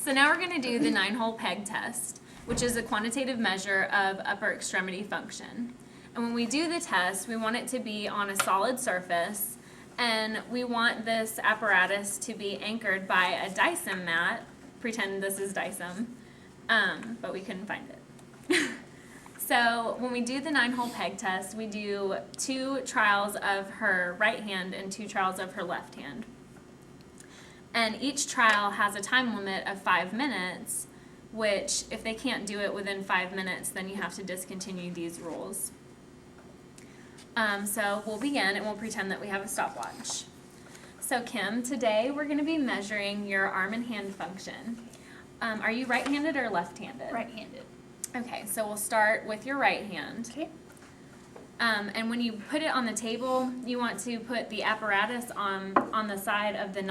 So now we're going to do the 9-hole peg test, which is a quantitative measure of upper extremity function. And when we do the test, we want it to be on a solid surface, and we want this apparatus to be anchored by a Dyson mat. Pretend this is Dyson, but we couldn't find it. So when we do the 9-hole peg test, we do 2 trials of her right hand and 2 trials of her left hand. And each trial has a time limit of 5 minutes, which if they can't do it within 5 minutes, then you have to discontinue these rules. So we'll begin, and we'll pretend that we have a stopwatch. So Kim, today we're going to be measuring your arm and hand function. Are you right-handed or left-handed? Right-handed. Okay, so we'll start with your right hand. Okay. And when you put it on the table, you want to put the apparatus on the side of the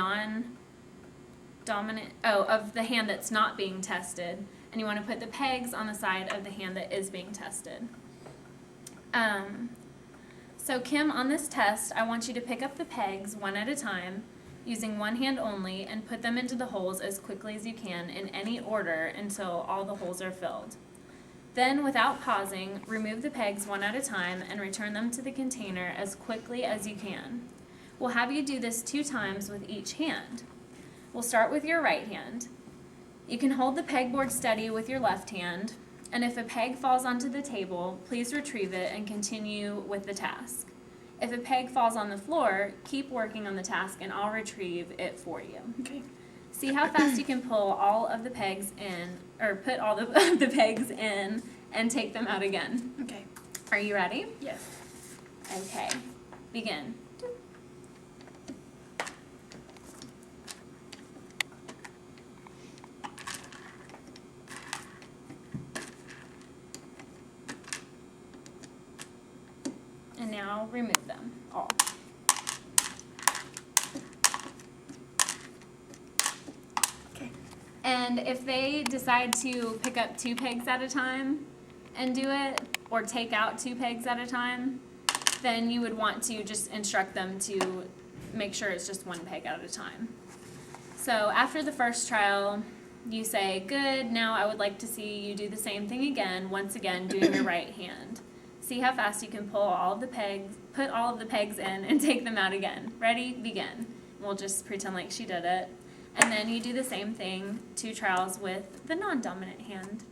of the hand that's not being tested, and you want to put the pegs on the side of the hand that is being tested. So Kim, on this test, I want you to pick up the pegs one at a time, using one hand only, and put them into the holes as quickly as you can in any order until all the holes are filled. Then, without pausing, remove the pegs one at a time and return them to the container as quickly as you can. We'll have you do this 2 times with each hand. We'll start with your right hand. You can hold the pegboard steady with your left hand, and if a peg falls onto the table, please retrieve it and continue with the task. If a peg falls on the floor, keep working on the task and I'll retrieve it for you. Okay. See how fast you can pull all of the pegs in, or put all the pegs in and take them out again. Okay. Are you ready? Yes. Okay. Begin. And now remove them all. Okay. And if they decide to pick up 2 pegs at a time and do it, or take out 2 pegs at a time, then you would want to just instruct them to make sure it's just 1 peg at a time. So after the first trial, you say, good, now I would like to see you do the same thing again, once again doing your right hand. See how fast you can pull all of the pegs, put all of the pegs in, and take them out again. Ready? Begin. We'll just pretend like she did it. And then you do the same thing, 2 trials with the non-dominant hand.